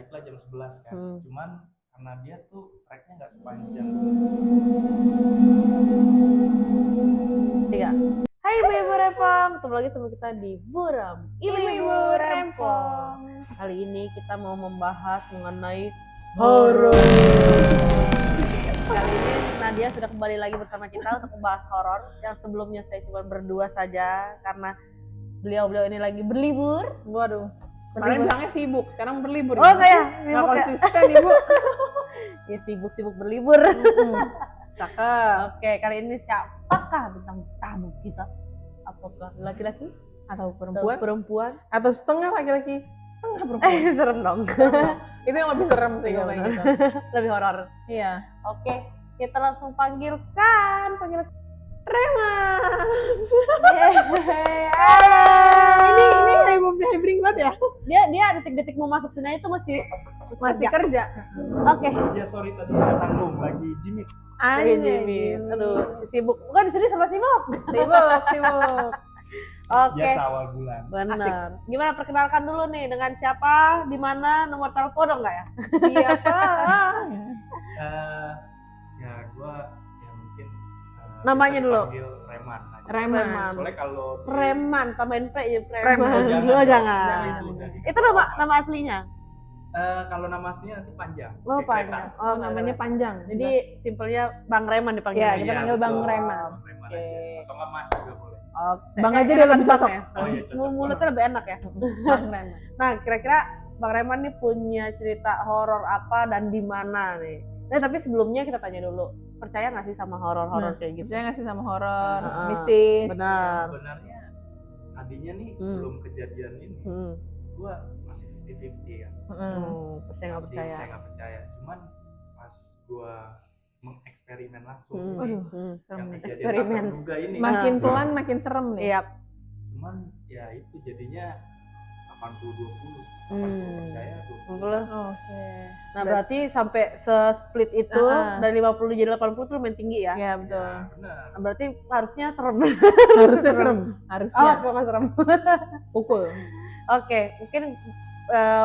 naiklah jam 11 kan. Cuman karena dia tuh treknya nggak sepanjang. Tiga. Hai ibu-ibu rempong, ketemu lagi sama kita di Buram Ibu-ibu Rempong. Kali ini kita mau membahas mengenai horor. Kali ini Nadia sudah kembali lagi bersama kita untuk membahas horor. Yang sebelumnya saya cuma berdua saja karena beliau ini lagi berlibur. Waduh, kemarin bilangnya sibuk, sekarang berlibur. Oh kayak nggak sibuk ya? konsisten ibu. Ya sibuk berlibur. Cakep. Oke, kali ini siapakah bintang tamu kita? Apakah laki-laki Atau atau perempuan? atau setengah laki-laki, setengah perempuan. Serem dong. Itu yang lebih serem sih kalau kayak gitu. Lebih horor. Iya. Oke, kita langsung panggil Reman. Halo. Ini hebring banget ya. Dia detik-detik mau masuk sini itu masih Kerja. Oke. Ya sorry tadi ada tanggung lagi jimit. Jimmy. Aduh, sibuk. Bukan di sini sama sibuk. Sibuk. Oke. Biasa awal bulan. Benar. Gimana perkenalkan dulu nih dengan siapa, di mana, nomor telepon dong enggak ya? Siapa? Ya gue ya mungkin Namanya bisa dulu. dipanggil Reman aja. Reman. Soalnya kalau Preman, tambahin P ya Preman. Oh, jangan. Jangan. Itu nama aslinya. Kalau nama aslinya nanti panjang. Oh, Kayak panjang. kereta. Oh, namanya panjang. Jadi simpelnya Bang Reman dipanggil. Ya, aja. kita panggil Bang betul. Reman. Bang Reman Oke. aja. Atau nggak Mas juga boleh. Oke. Bang aja dia Enakan lebih Bang cocok. ya? Oh iya, cocok Mulutnya banget. lebih enak ya. Bang Reman. Nah, kira-kira Bang Reman nih punya cerita horor apa dan di mana nih? Nah, tapi sebelumnya kita tanya dulu, percaya nggak sih sama horor-horor kayak gitu? Percaya nggak sih sama horor, Heeh. mistis? Benar. Sebenarnya tadinya nih sebelum kejadian ini gue masih 50-50 kan. Percaya nggak Masih percaya? saya nggak percaya. Cuman pas gue mengeksperimen langsung Waduh, yang serem. kejadian Eksperimen. tak terduga ini. Makin pelan makin serem nih. Iya. Cuman ya itu jadinya 80-20. 80 Hmm. percaya 20. Oke. Nah, berarti sampai se-split itu dari 50 jadi 80 tuh lumayan tinggi ya? Iya betul. Ya, benar. Nah, berarti harusnya serem. Harusnya serem. Harusnya. Oh, semoga serem. Pukul. Oke, mungkin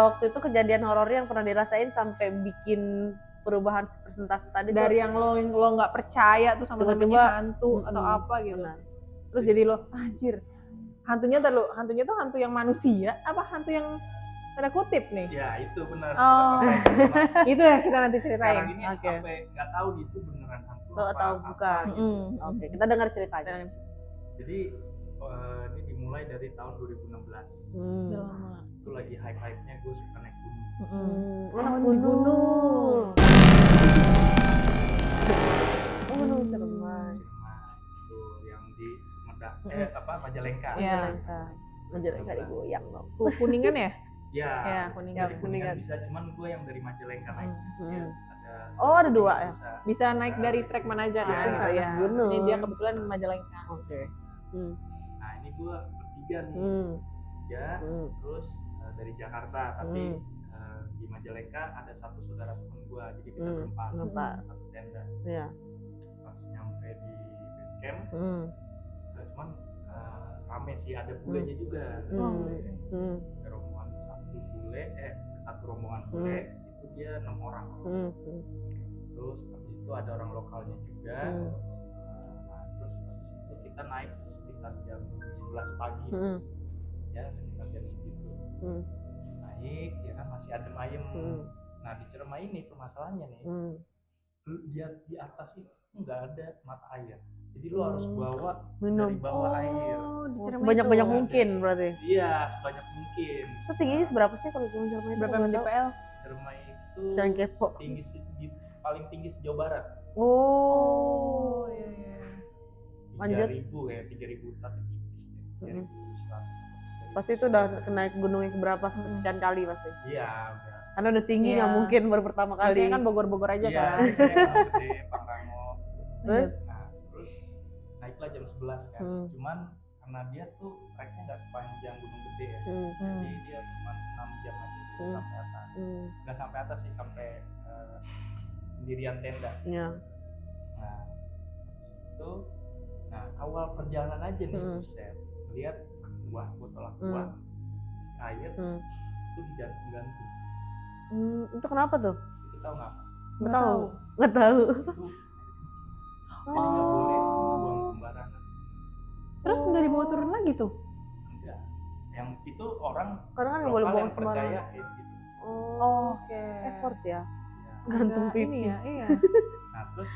waktu itu kejadian horor yang pernah dirasain sampai bikin perubahan persentase tadi tuh Dari yang lo nggak percaya tuh sama Tiba-tiba, namanya hantu atau apa gitu. benar. Terus jadi lo anjir. Hantunya tuh hantu yang manusia apa hantu yang tanda kutip nih? Ya itu benar. Oh. Sampai sekarang- Itu ya kita nanti sekarang ceritain. ini Oke. sampai nggak tahu itu beneran hantu Lo apa tahu apa bukan? gitu. Oke, kita dengar ceritanya. Jadi ini dimulai dari tahun 2016. Udah lama. Itu lagi hype-hype-nya gue suka naik gunung. Lo anak Oh, di gunung. Oh, gunung Cermai. Jerman tuh yang di Sumedang Majalengka. Iya. Majalengka digoyang dong. Kuningan ya? Ya, Ya, Kuningan. dari Kuningan bisa, cuman gue yang dari Majalengka naik. Ya, Oh, ada dua ya? bisa. Bisa naik dari trek mana aja kan? Iya, Ya. gunung. Ini dia kebetulan Majalengka. Oke. Nah ini gue bertiga nih, ya. Terus dari Jakarta, tapi di Majalengka ada satu saudara teman gue, jadi kita berempat, satu tenda. Iya. Pas nyampe di base camp, cuman rame sih, ada bulenya juga. Ada rombongan satu rombongan bule itu dia 6 orang. Terus habis itu ada orang lokalnya juga. Nah, terus habis itu kita naik sekitar jam 11 pagi. Ya sekitar jam segitu. Naik ya kan masih adem ayem. Nah di Ciremai ini permasalahannya nih, di atas itu nggak ada mata air. Jadi lu harus bawa dari bawah air. Sebanyak-banyak mungkin berarti. Iya, sebanyak mungkin. Terus tingginya seberapa sih kalau gunung Cermai? Berapa mdpl? Ciremai itu Jangan kepo. paling tinggi sejauh barat. Oh. Iya. Lanjut. 3.000 ya, 3.000 tapi tipis deh. 3.100. Pasti itu udah naik gunung yang keberapa sekian kali pasti. Iya, udah. Karena udah tinggi Iya. nggak mungkin baru pertama kali. Biasanya kan Bogor-Bogor aja Iya, kan. saya Gunung Gede, Pangrango. Terus? Nah, terus naiklah jam 11 kan. Cuman karena dia tuh treknya nggak sepanjang Gunung Gede ya. Jadi dia cuma 6 jam aja sampai atas. Nggak sampai atas sih, sampai pendirian tenda. Iya. Nah, itu awal perjalanan aja nih, buset. Lihat gue tolak si air itu digantung-gantung. Itu kenapa tuh? Itu tahu nggak? Nggak tahu. Nggak tahu. Itu jadi nggak boleh buang sembarangan. Terus nggak dibawa turun lagi tuh? Enggak. Yang itu orang Karena kan nggak boleh lokal buang yang percaya sembarangan. kayak gitu. Oke. Effort ya. Ya. Gantung Agak ini pipis. ya, iya. Nah terus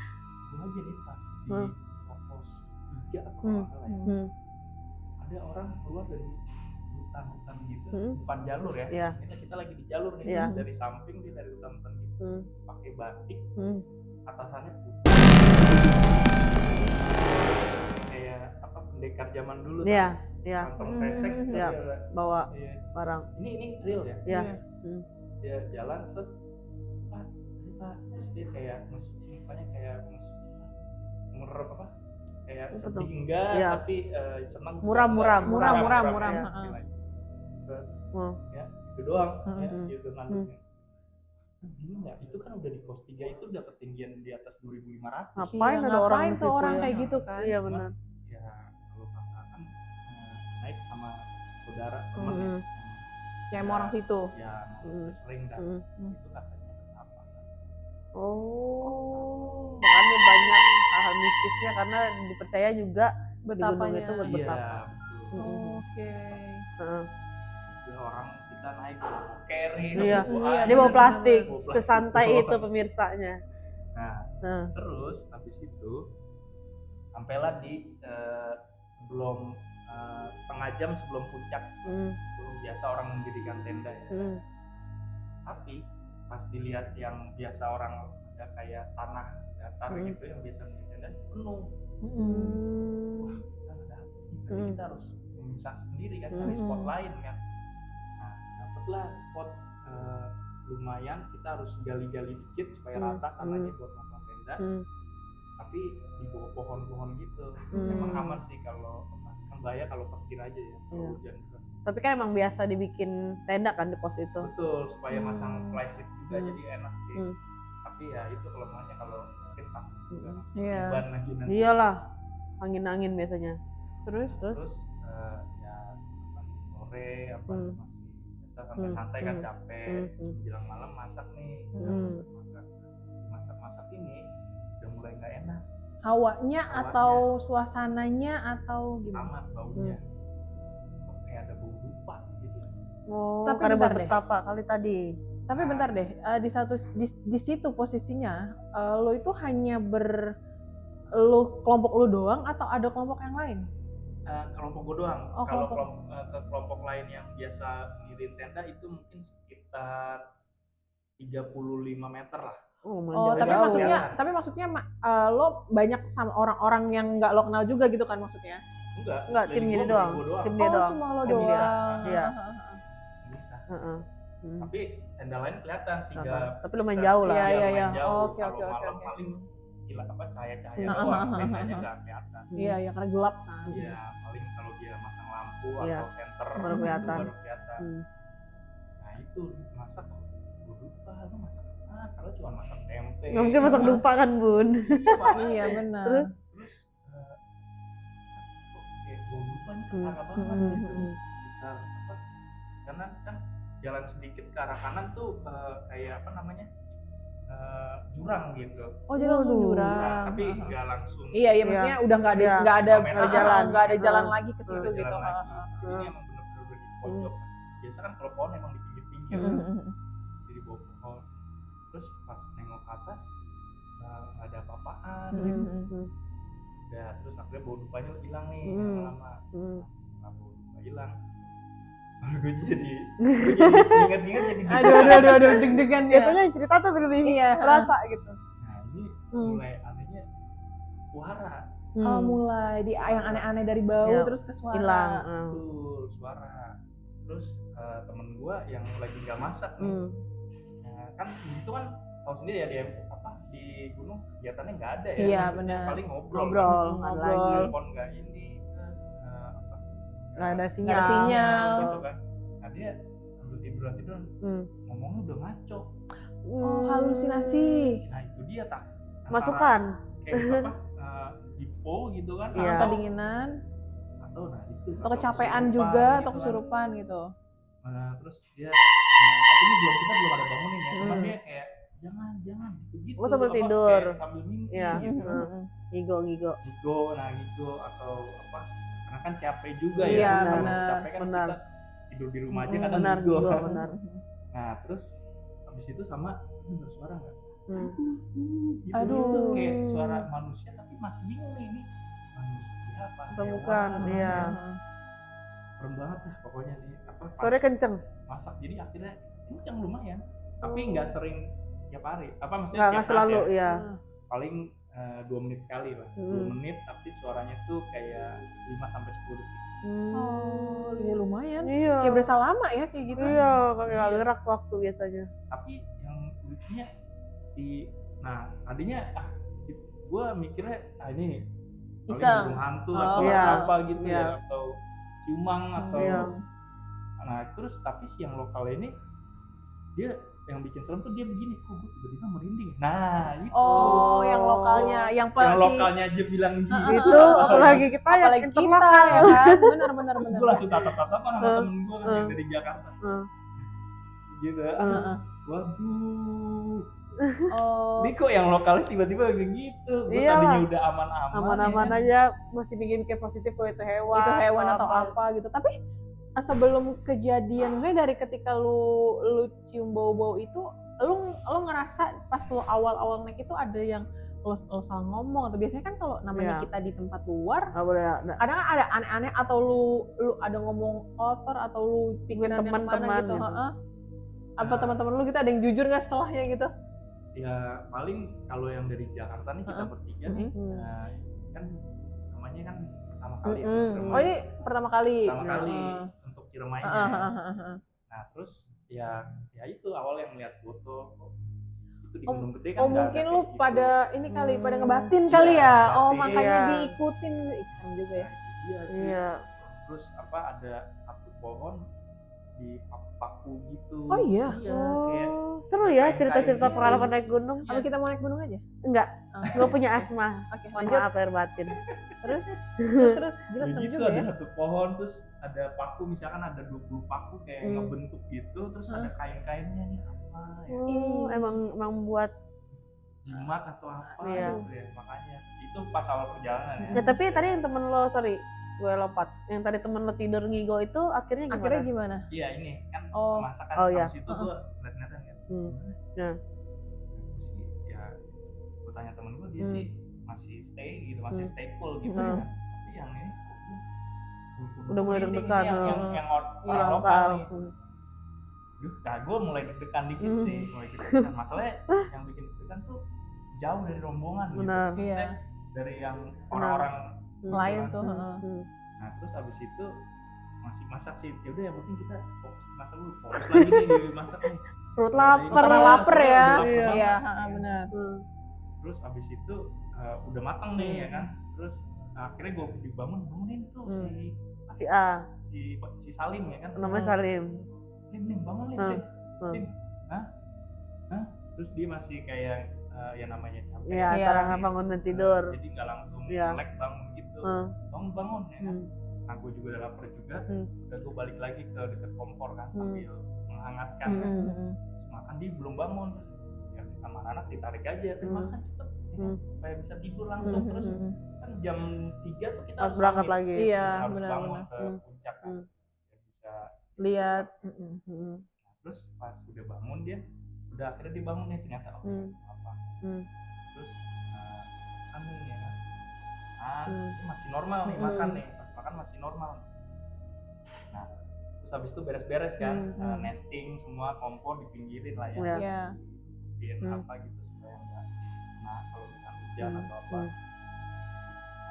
gue aja nih pas di pos 3 atau Hmm. apa ya, Hmm. ada orang keluar dari hutan-hutan gitu, Hmm. bukan jalur ya. Iya. Kita lagi di jalur nih, Iya. terus dari samping dia dari hutan-hutan gitu, pakai batik, atasannya putih, kayak apa pendekar zaman dulu. Iya, kan? iya. Kantong kresek, Hmm. tapi Iya. ada- Bawa iya. barang. Ini real ya. Iya. Dia jalan set, Pak, ini Pak, terus dia kayak mukanya kayak apa? Kayak Apa sedih tuh? enggak, Iya. tapi senang. Muram. Ya. Istilahnya. Set, Oh. ya itu doang ya Hmm. dia udah nandungnya. Bingung nggak, itu kan udah di pos 3 itu udah ketinggian di atas 2.500. Ngapain Iya, ada orang ngapain di tuh situ orang ya? kayak gitu kan? Iya Cuman, benar. ya kalau kakak kan naik sama saudara temen ya, Kayak mau orang situ. ya sering dah itu katanya apa. Oh. Makanya banyak hal-hal mistisnya karena dipercaya juga di gunung Betapanya. itu buat Iya bertapa. betul. Oke. Heeh. Dia orang kita naik bawa carry, Iya. air, Dia bawa plastik, bawa plastik sesantai doang. itu pemirsanya. Nah terus habis itu sampailah di sebelum setengah jam sebelum puncak. Itu biasa orang mendirikan tenda ya. Tapi pas dilihat yang biasa orang ada kayak tanah datar gitu yang biasa mendirikan tenda penuh. Wah kita nggak dapet nih, berarti kita harus memisah sendiri kan, cari spot lain kan. Nah dapatlah spot lumayan, kita harus gali-gali dikit supaya rata tanahnya buat masang tenda. Tapi di bawah pohon-pohon gitu. Memang aman sih kalau kan bahaya kalau petir aja ya kalau hujan deras. Tapi kan emang biasa dibikin tenda kan di pos itu. Betul, supaya masang flysheet juga jadi enak sih. Hmm. Tapi ya itu kelemahannya kalau mungkin takut juga. Iya. Beban lagi nanti. Iyalah, angin-angin biasanya. Terus? Ya apa, sore apa masih biasa santai-santai kan capek. Terus menjelang malam masak nih. Masak ini udah mulai nggak enak. Hawanya atau suasananya atau gimana? Amat baunya. Kok kayak ada bau dupa gitu. Oh, Tapi karena bentar buat deh. betapa kali tadi. Tapi bentar deh, di situ posisinya lo itu hanya kelompok lo doang atau ada kelompok yang lain? Kelompok gue doang. Oh, Kalau kelompok. ke kelompok lain yang biasa ngirim tenda itu mungkin sekitar 35 meter lah. Oh, tapi jauh. maksudnya lo banyak sama orang-orang yang nggak lo kenal juga gitu kan maksudnya? Enggak, tim gua ini doang. gua doang. Tim dia doang. Cuma lo Bisa. doang. Iya. Bisa. Tapi tenda lain kelihatan Tapi lumayan jauh lah. Iya. lumayan jauh. Oke, Kalau oke. malam paling gila apa cahaya-cahaya doang, tendanya nggak kelihatan. Iya, karena gelap kan. Iya, paling kalau dia masang lampu Iya. atau senter Baru kelihatan. baru kelihatan. Nah itu masak kok gue lupa lu masak apa? Kalau cuma masak tempe. Nggak mungkin masak dupa kan bun. Iya benar. Terus? Kok kayak gue lupa nih ke arah banget gitu. Sekitar apa? Karena kan jalan sedikit ke arah kanan tuh kayak apa namanya? Jurang gitu. Oh jadi langsung jurang. Nah, tapi nggak langsung. Iya maksudnya udah nggak ada Iya. nggak ada jalan lagi ke situ Jalan gitu. lagi. Jadi emang bener-bener udah di pojok. Biasa kan kalau pohon emang di pinggir-pinggir. Jadi di bawah pohon. Terus pas nengok ke atas nggak ada apa-apaan gitu. Udah terus akhirnya bau dupanya hilang nih lama-lama. Nah, bau dupa hilang. Gue jadi ingat-ingat jadi Aduh deg-degan ya. Biasanya cerita tuh bener Iya. rasa gitu. Nah ini mulai anehnya suara. Mulai yang aneh-aneh dari bau Iya. terus ke suara. Hilang. Betul, suara. Terus temen gua yang lagi nggak masak nih. Nah, kan di situ kan tahu sendiri ya di gunung kegiatannya nggak ada ya. Iya, Maksudnya benar. paling ngobrol. Ngobrol. Telepon nggak ini. Nggak ada Nggak ada sinyal. Gitu kan. Nah dia sambil tiduran ngomongnya udah ngaco. Oh, halusinasi. Nah itu dia tak. Masukan. Kayak apa? Hipo gitu kan. Iya. Kedinginan Atau nah itu. atau kecapean juga atau kesurupan gitu. Nah, terus dia tapi ini kita belum ada bangunin ya. cuman dia kayak jangan gitu Oh, sambil tidur. kayak sambil mimpi Iya. gitu. Gigo. Gigo atau apa, karena kan capek juga Iya, ya. Kalau benar, capek kan benar. kita tidur di rumah aja kadang Benar, gigo. benar. Nah terus habis itu sama ini bersuara nggak gitu, Aduh. gitu kayak suara manusia tapi masih bingung nih, ini manusia apa Atau hewan, bukan, apa iya. ya. Serem banget lah pokoknya sih, apa pas Suaranya kenceng. masak, jadi akhirnya kenceng lumayan tapi nggak sering tiap hari, apa maksudnya Nggak tiap selalu saat ya. paling 2 menit sekali lah, 2 menit tapi suaranya tuh kayak 5-10 detik. Oh, ya lumayan. Iya. Kayak berasa lama ya kayak gitu. Iya, kayak gerak waktu biasanya. Tapi yang lucunya nah tadinya gue mikirnya ini paling Iseng. burung hantu Oh, atau iya. apa gitu Iya. ya, atau siumang atau Iya. nah terus tapi si yang lokal ini dia yang bikin serem tuh dia begini, kok gue tiba-tiba merinding. Nah itu Oh, yang lokalnya, yang lokalnya aja bilang gitu. Itu apalagi kita yang apalagi kita interlokal. ya kan. Benar. Terus gue langsung tatap-tatapan sama temen gue kan yang dari Jakarta. Gitu. Waduh. Oh. Ini kok yang lokalnya tiba-tiba kayak gitu. Gue Iyalah. tadinya udah aman-aman. Aman-aman ya. aja masih bikin positif kalau itu hewan. Itu hewan atau apa gitu. Tapi sebelum kejadian, maksudnya dari ketika lu cium bau-bau itu, lu ngerasa pas lu awal-awal naik itu ada yang lo salah ngomong, atau biasanya kan kalau namanya Iya. kita di tempat luar Nggak boleh ada. kadang ada aneh-aneh, atau lu ada ngomong kotor, atau lu pikiran yang teman-teman mana gitu, gitu. heeh. Apa teman-teman lu gitu ada yang jujur nggak setelahnya gitu? Ya paling kalau yang dari Jakarta nih kita bertiga nih, kan namanya kan pertama kali ya, Ciremai. Oh ini pertama kali. Pertama kali untuk Ciremainya. Nah terus ya itu awal yang melihat foto itu di Gunung Gede kan. Oh nggak mungkin ada lu kayak pada ini kali, pada ngebatin Iya, kali ya. Oh ngebatin. makanya Iya. diikutin. Ih, serem juga ya. Iya sih. Iya. Terus apa ada satu pohon di paku gitu. Oh iya? Iya, kayak Seru ya kain-kain cerita-cerita gitu. pengalaman naik gunung. Iya. Apa kita mau naik gunung aja? Enggak, Oh. gue punya asma. Oke, Mohon lanjut. maaf lahir batin. Terus gila Ya serem gitu, juga ada ya. satu pohon, terus ada paku, misalkan ada 20 paku kayak ngebentuk gitu, terus ada kain-kainnya nih apa ya, Oh, emang buat. jimat atau apa Iya. gitu ya, makanya itu pas awal perjalanan ya. Ya, tapi tadi yang temen lo, sorry, gue lompat. Yang tadi temen lo tidur ngigo itu akhirnya gimana? Akhirnya gimana? Iya ini kan Oh. masakan Oh, iya. habis itu gue liat-liatan kan. Nah. Gue sih ya, gue tanya temen gue, dia sih masih stay gitu, masih stay cool gitu ya kan. Tapi yang ini Udah mulai merinding deg-degan, ini yang orang Iya, lokal nih. Hmm. Nah, gue mulai deg-degan dikit sih, mulai deg-degan. Masalahnya yang bikin deg-degan tuh jauh dari rombongan gitu. Benar. Maksudnya Iya. dari yang orang-orang Lain gitu tuh. kan. heeh. Nah, terus abis itu masih masak sih. Ya udah yang penting kita fokus masak dulu. Fokus lagi nih di masak nih. Perut Dari- lapar. Karena Iya, lapar ya. soalnya udah lapar Iya, banget. heeh, benar. Terus abis itu udah matang nih ya kan. Terus akhirnya gue bangunin tuh Si A, si Salim ya kan. namanya Salim. Lim bangun Lim. Hah? Terus dia masih kayak ya namanya capek. Iya, Iya. antara bangun dan tidur. Jadi nggak langsung Iya. melek bangun gitu. Bangun ya kan. Nah gue juga udah lapar juga. Udah gue balik lagi ke dekat kompor kan sambil menghangatkan. Terus makan, dia belum bangun, terus ya sama anak ditarik aja, makan cepet ya kan? Supaya bisa tidur langsung. Terus kan jam 3 tuh kita Harus berangkat summit. lagi. Iya, Harus benar, bangun benar. ke puncak kan. Biar bisa Lihat. Nah, terus pas udah bangun dia, udah akhirnya dibangun nih ternyata apa. Terus makan nih ya kan. Ini masih normal nih makan nih, pas makan masih normal. Nah, terus habis itu beres-beres kan, nesting semua, kompor dipinggirin lah ya. Iya. Bikin apa gitu supaya enggak kena kalau misalkan hujan atau apa. Nah,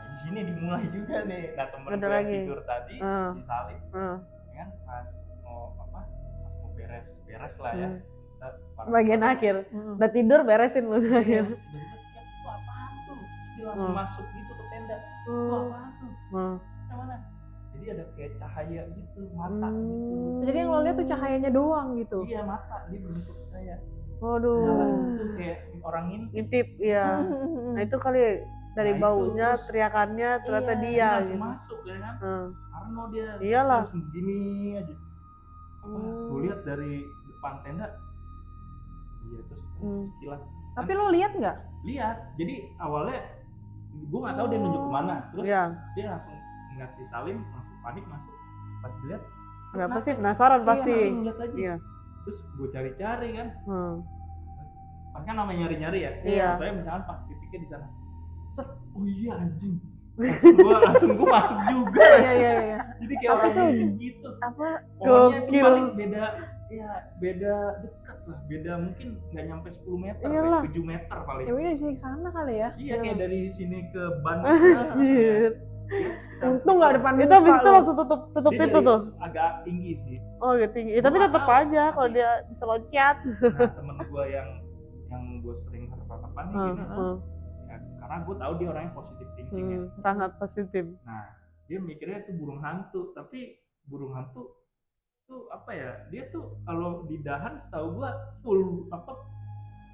di sini dimulai juga nih. Nah, temen Ada gue yang lagi. tidur tadi, si Salim, ya kan pas mau beres lah ya. Kita Bagian akhir. Udah tidur beresin lu. Iya, tiba-tiba teriak, itu apaan tuh? Dia langsung masuk gitu ke tenda. Itu apaan tuh? Mana? Jadi ada kayak cahaya gitu, mata gitu. Jadi yang lo lihat tuh cahayanya doang gitu. Iya, mata dia bentuk kayak Waduh. itu kayak orang ngintip. Ngintip, iya. Nah itu kali dari Nah, itu, baunya, terus- teriakannya ternyata Iya, dia langsung gitu. masuk ya kan. Arno dia Iyalah. terus begini aja. Gue lihat dari depan tenda, iya terus Hmm. sekilas Tapi lo lihat nggak? lihat. Jadi awalnya gue nggak tahu dia nunjuk kemana, terus Iya. dia langsung ngeliat si Salim, langsung panik masuk. Pas dilihat, Kenapa sih penasaran pasti? Iya, langsung lihat aja. Iya. Terus gue cari-cari kan, Hmm. pas kan namanya nyari-nyari ya. Iya. Contohnya misalkan pas titiknya di sana, set, oh iya anjing. Langsung gue masuk juga. Iya. Jadi kayak Tapi orang tuh ini gitu. Apa? Pokoknya itu Gokil. paling beda dekat lah, beda mungkin nggak nyampe 10 meter, Iyalah. 7 meter paling. Ya udah sih sana kali ya. Iya, kayak dari sini ke Ban. Anjir. Untung nggak depan Itu muka habis itu lo. langsung tutup Dia pintu dari tuh. agak tinggi sih. Oh gitu tinggi. Tapi Gua tetep nggak tahu, aja kalau tapi- dia bisa loncat. Nah, temen gue yang gue sering tatapan nih gini, ya, karena gue tahu dia orangnya positif thinking ya. Sangat positif. Nah, dia mikirnya itu burung hantu, tapi burung hantu tuh apa ya? Dia tuh kalau di dahan setahu gue full apa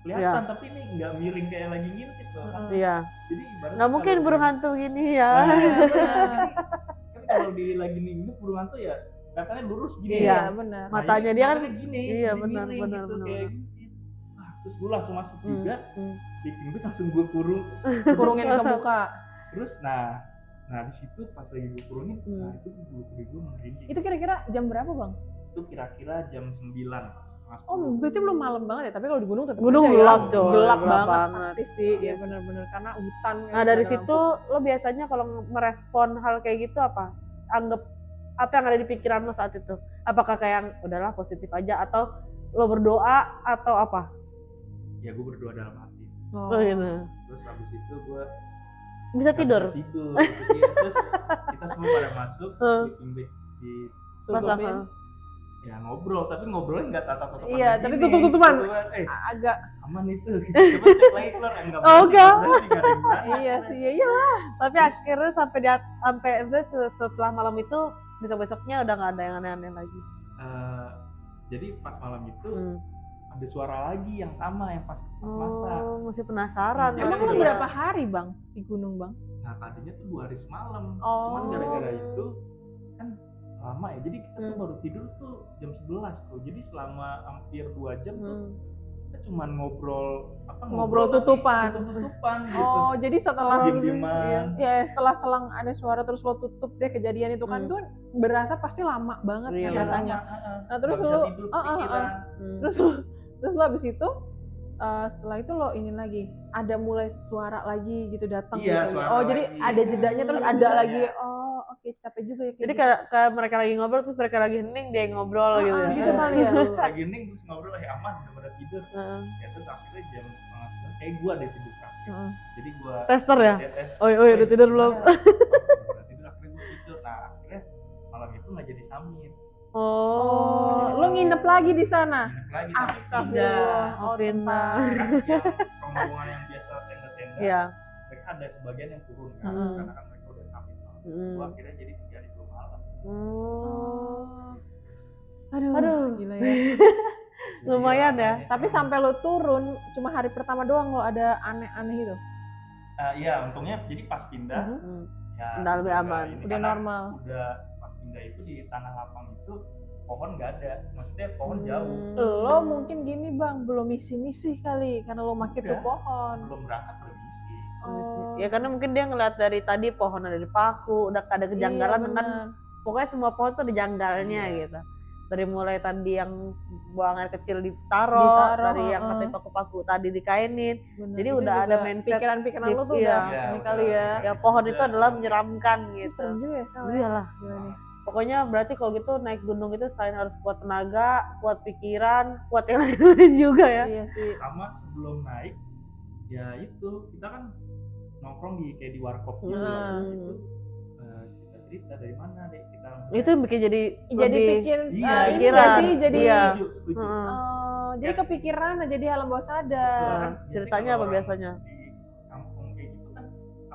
kelihatan, tapi ini nggak miring kayak lagi ngintip loh. Iya. Jadi ibaratnya Nggak mungkin kalau burung di- hantu gini ya. Nah, jadi kan kalau di lagi nginep burung hantu ya katanya lurus gini. Iya. ya. Benar. Nah, Matanya ini dia kan- matanya gini. iya, jadi benar, miring benar, gitu, benar, kayak benar. gitu. Nah, terus gue langsung masuk juga. Sleeping bag langsung gue kurung. Kurungin ke muka. Terus nah di situ pas lagi gue kurungin, nah itu bulu kuduk gue merinding. Itu kira-kira jam berapa bang? Itu kira-kira jam 9, setengah 10. Oh berarti belum malam banget ya, tapi kalau di gunung tetap Gunung aja ya. gelap, coy. Gelap Gelap banget banget. pasti sih, ya benar-benar karena hutan. Nah dari situ lo biasanya kalau merespon hal kayak gitu apa? Anggap apa yang ada di pikiran lo saat itu? Apakah kayak yang udahlah positif aja atau lo berdoa atau apa? Ya gue berdoa dalam hati. Oh gitu. Terus habis itu gue Bisa tidur? tidur. Iya, terus kita semua pada masuk, sleeping bag di tutupin. ya ngobrol, tapi ngobrolnya nggak tatap-tatapan. Iya, lagi tapi nih. tutup-tutupan. Agak Aman itu. Coba cek lagi keluar, enggak. Oh, enggak. iya sih, iya. Tapi akhirnya sampai misalnya setelah malam itu besok-besoknya udah nggak ada yang aneh-aneh lagi. Jadi pas malam itu ada suara lagi yang sama yang pas masak. Oh, masih penasaran. Emang Iya. lo berapa hari bang di gunung bang? Nah tadinya tuh 2 hari semalam. Oh. Cuman gara-gara itu kan lama ya. Jadi kita tuh baru tidur tuh jam 11 tuh. Jadi selama hampir 2 jam tuh kita cuman ngobrol tutupan. tutup-tutupan gitu. Oh jadi setelah Diem-dieman. ya setelah selang ada suara terus lo tutup deh kejadian itu kan tuh berasa pasti lama banget Iya, kan rasanya. Nah terus Nggak bisa lo tidur, kepikiran. terus lo abis itu setelah itu lo ini lagi ada mulai suara lagi gitu datang Iya, gitu. suara Oh jadi lagi. ada jedanya terus ada Jedanya. lagi. Oh oke capek juga ya. Jadi kayak mereka lagi ngobrol terus mereka lagi hening dia yang ngobrol gitu ya. gitu kali ya. Lagi hening terus ngobrol aman udah pada tidur. Ya terus akhirnya jam setengah 9 kayak gua deh tidur terakhir. Jadi gua Tester ya? dia tes. Oh udah tidur belum? Udah tidur akhirnya gua tidur. Nah akhirnya malam itu nggak jadi summit. Oh, Lo nginep lagi di sana. Nginep lagi tapi Astagfirullah. Oh, pindah. kan yang rombongan yang biasa tenda-tenda. Iya. Mereka ada sebagian yang turun kan karena kan mereka udah summit. Gua akhirnya jadi 3 hari 2 malam. Aduh, gila ya. Lumayan ya. Tapi sampai lo turun cuma hari pertama doang lo ada aneh-aneh gitu. Iya untungnya jadi pas pindah ya Udah lebih aman. ini Udah karena normal. Udah pas pindah itu di tanah lapang itu pohon nggak ada, maksudnya pohon jauh. Lo mungkin gini bang, belum misi-misi kali karena lo makin tuh Udah. pohon. Belum berangkat belum isi. Ya karena mungkin dia ngeliat dari tadi pohon ada di paku, udah ada kejanggalan Iya, dengan bener. pokoknya semua pohon tuh ada janggalnya Iya. gitu. Dari mulai tadi yang buang air kecil ditaruh, dari yang katanya paku-paku tadi dikainin. Bener. Jadi Itu udah juga ada mindset pikiran-pikiran lo tuh iya. udah Iya, ini udah. kali ya. Ya pohon itu adalah menyeramkan gitu. Serem juga ya Sal. Iyalah. Gila nih. Pokoknya berarti kalau gitu naik gunung itu selain harus kuat tenaga, kuat pikiran, kuat yang lain juga ya. Iya sih. Sama sebelum naik ya itu kita kan nongkrong kayak di warkop gitu. Nah. Itu cerita-cerita dari mana deh kita. Itu yang bikin jadi Jadi lebih bikin Iya, ini pikiran. gak sih jadi Iya. Setuju. jadi kepikiran jadi alam bawah sadar. Kan ceritanya biasanya apa kalau biasanya? orang di kampung kayak gitu kan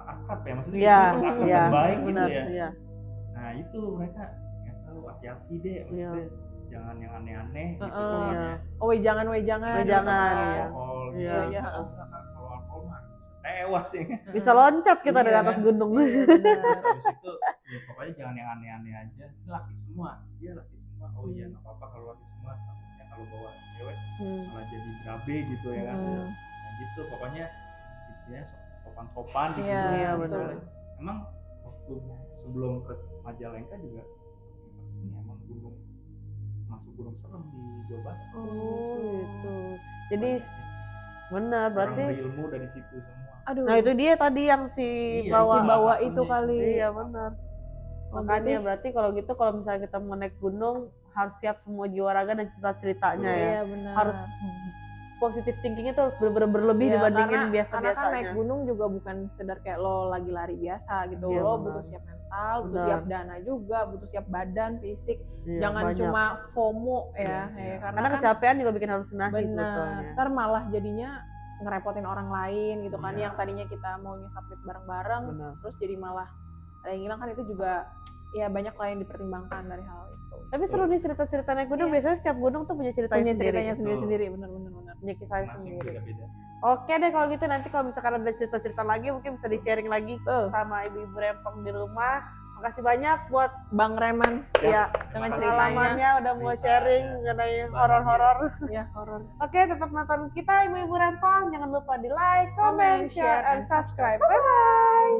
akrab ya, maksudnya Iya, gitu, akrab iya, dan baik benar, gitu ya. iya. Nah itu mereka nggak tahu hati-hati deh, maksudnya jangan yang aneh-aneh gitu. Iya. pokoknya. Oh weh jangan. Weh, jangan, iya. Alkohol, Iya. Iya. Kalau alkohol mah bisa tewas ya. Bisa loncat kita dari Iya, atas kan? gunung. Terus habis itu ya pokoknya jangan yang aneh-aneh aja. Ini laki semua, dia laki semua. Oh iya nggak apa-apa kalau laki semua. Takutnya kalau kalau bawa cewek malah jadi berabe gitu ya kan. Nah gitu pokoknya intinya sopan-sopan gitu. Iya, Soalnya benar. emang waktu sebelum ke Majalengka juga saksi-saksinya emang gunung masuk gunung serem di Jawa Barat. Oh gitu. Jadi Banyak mistis. benar Orang berarti. berilmu dari situ semua. Aduh. Nah itu dia tadi yang si Iya, bawa. si bawa salah itu satunya. kali. Iya benar. Makanya berarti kalau gitu kalau misalnya kita mau naik gunung harus siap semua jiwa raga dan cerita-ceritanya ya. Iya benar. Harus positif thinkingnya tuh harus bener-bener berlebih Iya, dibandingin karena kan naik biasa-biasanya. gunung juga bukan sekedar kayak lo lagi lari biasa gitu. Iya, Lo benar. butuh siap mental, butuh Benar. siap dana juga, butuh siap badan, fisik. Iya, Jangan banyak. cuma FOMO ya. Iya, Ya, iya. karena Karena kan kecapean juga bikin halusinasi benar. sebetulnya. Ntar malah jadinya ngerepotin orang lain gitu kan, Iya. yang tadinya kita maunya submit bareng-bareng, Benar. terus jadi malah ada yang hilang kan. Itu juga ya banyak lah yang dipertimbangkan dari hal itu. Tapi seru nih cerita-cerita naik gunung. Iya. Biasanya setiap gunung tuh punya ceritanya Punya sendiri. ceritanya sendiri-sendiri, benar-benar. Punya kisahnya Masing-masing sendiri. beda-beda. Oke deh kalau gitu nanti kalau misalkan ada cerita-cerita lagi mungkin bisa di-sharing lagi Betul. sama ibu-ibu rempong di rumah. Makasih banyak buat Bang Reman ya dengan Terima kasih. ceritanya. pengalamannya udah mau Bisa sharing ya. mengenai Bahagia. horor-horor. ya horor. Oke, tetap nonton kita ibu-ibu rempong. Jangan lupa di like, comment, Comment, share, share, and and subscribe. Bye-bye.